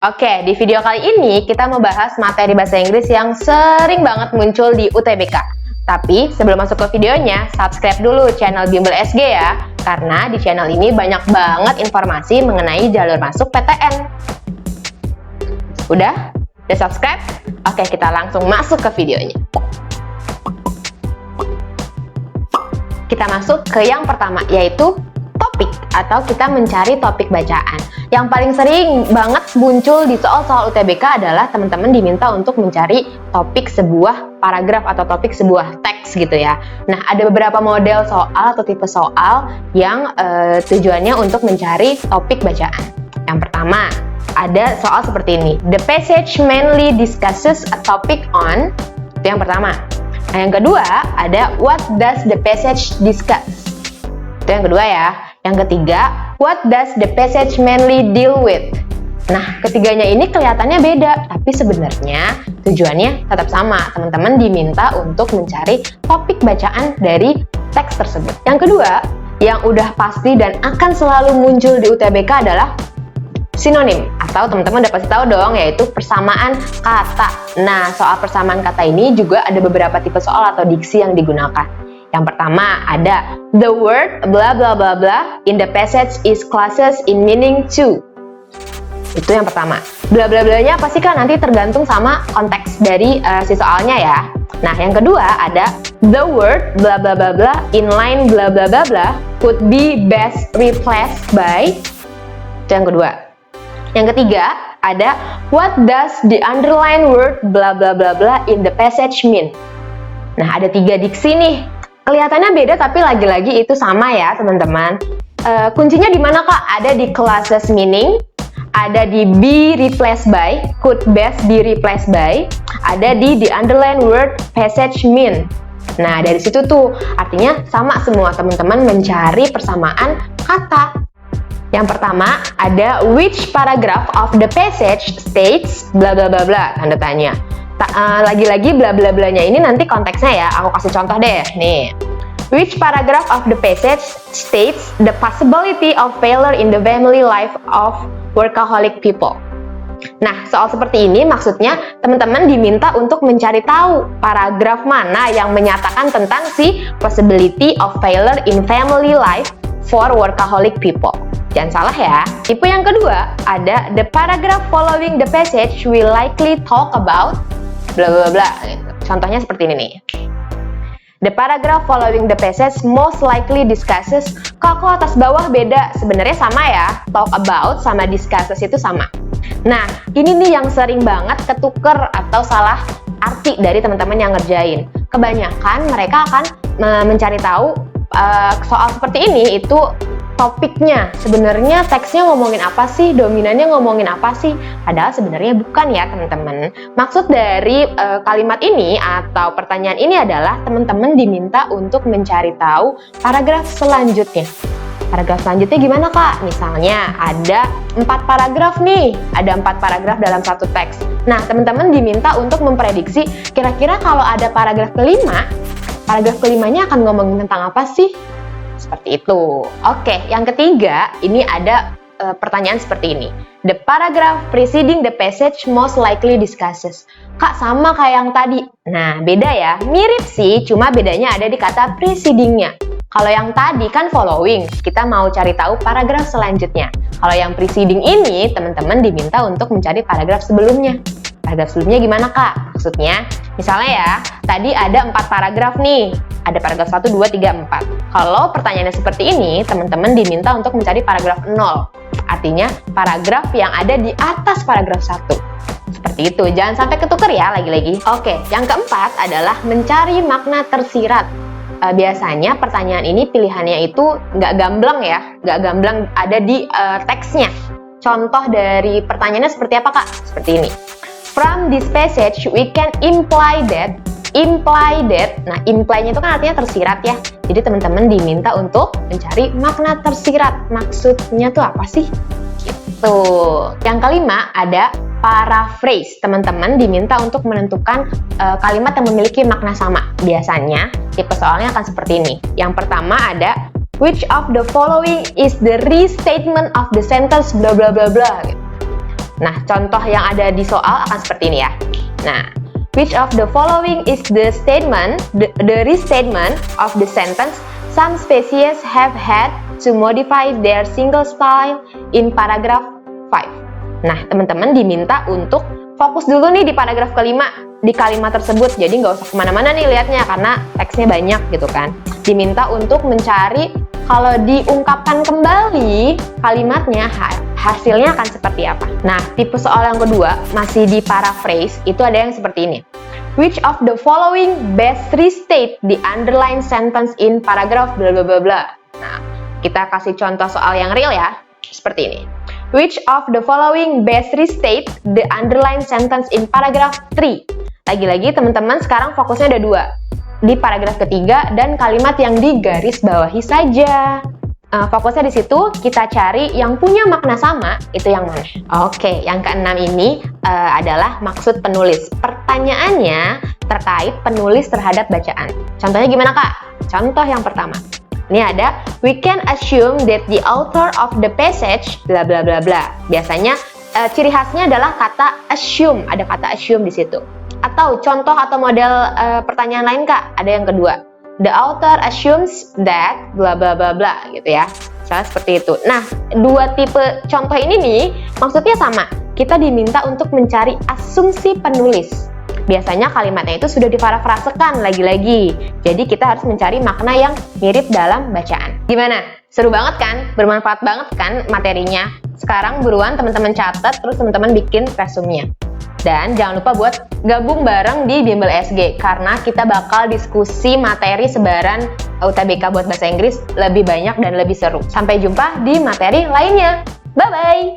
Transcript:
Oke, di video kali ini kita mau bahas materi bahasa Inggris yang sering banget muncul di UTBK. Tapi sebelum masuk ke videonya, subscribe dulu channel Bimbel SG ya, karena di channel ini banyak banget informasi mengenai jalur masuk PTN. Udah? Udah subscribe? Oke, kita langsung masuk ke videonya. Kita masuk ke yang pertama, yaitu topik, atau kita mencari topik bacaan. Yang paling sering banget muncul di soal-soal UTBK adalah teman-teman diminta untuk mencari topik sebuah paragraf atau topik sebuah teks gitu ya. Nah, ada beberapa model soal atau tipe soal yang tujuannya untuk mencari topik bacaan. Yang pertama, ada soal seperti ini. The passage mainly discusses a topic on. Itu yang pertama. Nah, yang kedua, ada what does the passage discuss. Itu yang kedua ya. Yang ketiga, what does the passage mainly deal with? Nah, ketiganya ini kelihatannya beda, tapi sebenarnya tujuannya tetap sama. Teman-teman diminta untuk mencari topik bacaan dari teks tersebut. Yang kedua, yang udah pasti dan akan selalu muncul di UTBK adalah sinonim, atau teman-teman udah pasti tahu dong, yaitu persamaan kata. Nah, soal persamaan kata ini juga ada beberapa tipe soal atau diksi yang digunakan. Yang pertama ada the word bla bla bla bla in the passage is classes in meaning too. Itu yang pertama. Bla bla blanya pasti kan nanti tergantung sama konteks dari si soalnya ya. Nah, yang kedua ada the word bla bla bla bla in line bla bla bla bla could be best replaced by. Itu yang kedua. Yang ketiga ada what does the underlined word bla bla bla bla in the passage mean. Nah, ada 3 diksi nih. Kelihatannya beda tapi lagi-lagi itu sama ya teman-teman. Kuncinya di mana kak? Ada di classes meaning, ada di be replaced by, could best be replaced by, ada di the underlined word passage mean. Nah, dari situ tuh artinya sama semua teman-teman mencari persamaan kata. Yang pertama ada which paragraph of the passage states bla bla bla bla, tanda tanya. Lagi-lagi bla bla blanya ini nanti konteksnya ya, aku kasih contoh deh. Nih, which paragraph of the passage states the possibility of failure in the family life of workaholic people. Nah, soal seperti ini maksudnya teman-teman diminta untuk mencari tahu paragraf mana yang menyatakan tentang si possibility of failure in family life for workaholic people. Jangan salah ya. Tipe yang kedua ada the paragraph following the passage will likely talk about bla bla bla. Contohnya seperti ini nih. The paragraph following the passage most likely discusses. Kok atas bawah beda? Sebenarnya sama ya. Talk about sama discusses itu sama. Nah, ini nih yang sering banget ketuker atau salah arti dari teman-teman yang ngerjain. Kebanyakan mereka akan mencari tahu soal seperti ini itu topiknya, sebenarnya teksnya ngomongin apa sih, dominannya ngomongin apa sih, padahal sebenarnya bukan ya teman-teman. Maksud dari kalimat ini atau pertanyaan ini adalah teman-teman diminta untuk mencari tahu paragraf selanjutnya. Paragraf selanjutnya gimana kak? Misalnya ada 4 paragraf nih, ada 4 paragraf dalam satu teks. Nah, teman-teman diminta untuk memprediksi kira-kira kalau ada paragraf kelima, paragraf kelimanya akan ngomongin tentang apa sih? Seperti itu. Oke, yang ketiga, ini ada pertanyaan seperti ini. The paragraph preceding the passage most likely discusses. Kak, sama kayak yang tadi. Nah, beda ya. Mirip sih, cuma bedanya ada di kata preceding-nya. Kalau yang tadi kan following, kita mau cari tahu paragraf selanjutnya. Kalau yang preceding ini, teman-teman diminta untuk mencari paragraf sebelumnya. Paragraf sebelumnya gimana kak? Maksudnya, misalnya ya, tadi ada 4 paragraf nih. Ada paragraf 1, 2, 3, 4. Kalau pertanyaannya seperti ini, teman-teman diminta untuk mencari paragraf 0. Artinya, paragraf yang ada di atas paragraf 1. Seperti itu, jangan sampai ketuker ya lagi-lagi. Oke, yang keempat adalah mencari makna tersirat. Biasanya pertanyaan ini pilihannya itu nggak gamblang ya, nggak gamblang ada di teksnya. Contoh dari pertanyaannya seperti apa kak? Seperti ini. From this passage, we can imply that. Nah, imply-nya itu kan artinya tersirat ya. Jadi teman-teman diminta untuk mencari makna tersirat. Maksudnya tuh apa sih? Gitu. Yang kelima ada paraphrase. Teman-teman diminta untuk menentukan kalimat yang memiliki makna sama. Biasanya tipe soalnya akan seperti ini. Yang pertama ada which of the following is the restatement of the sentence bla bla bla bla. Nah, contoh yang ada di soal akan seperti ini ya. Nah, which of the following is the statement, the restatement of the sentence, some species have had to modify their single style in paragraph 5. Nah, teman-teman diminta untuk fokus dulu nih di paragraf kelima, di kalimat tersebut. Jadi nggak usah kemana-mana nih lihatnya, karena teksnya banyak gitu kan. Diminta untuk mencari kalau diungkapkan kembali kalimatnya, hasilnya akan seperti apa. Nah, tipe soal yang kedua, masih di paraphrase, itu ada yang seperti ini. Which of the following best restate the underlined sentence in paragraph bla bla bla bla. Nah, kita kasih contoh soal yang real ya, seperti ini. Which of the following best restate the underlined sentence in paragraph 3. Lagi-lagi teman-teman sekarang fokusnya ada dua, di paragraf ketiga dan kalimat yang digaris bawahi saja. Fokusnya di situ, kita cari yang punya makna sama, itu yang mana? Oke, yang keenam ini adalah maksud penulis. Pertanyaannya terkait penulis terhadap bacaan. Contohnya gimana, Kak? Contoh yang pertama. Ini ada, we can assume that the author of the passage bla bla bla bla. Biasanya ciri khasnya adalah kata assume, ada kata assume di situ. Atau contoh atau model pertanyaan lain, Kak, ada yang kedua. The author assumes that bla bla bla bla gitu ya. Misalnya seperti itu. Nah, dua tipe contoh ini nih maksudnya sama. Kita diminta untuk mencari asumsi penulis. Biasanya kalimatnya itu sudah diparafrasekan lagi-lagi. Jadi kita harus mencari makna yang mirip dalam bacaan. Gimana? Seru banget kan? Bermanfaat banget kan materinya? Sekarang buruan teman-teman catat, terus teman-teman bikin resumenya. Dan jangan lupa buat gabung bareng di Bimbel SG, karena kita bakal diskusi materi sebaran UTBK buat bahasa Inggris lebih banyak dan lebih seru. Sampai jumpa di materi lainnya. Bye-bye!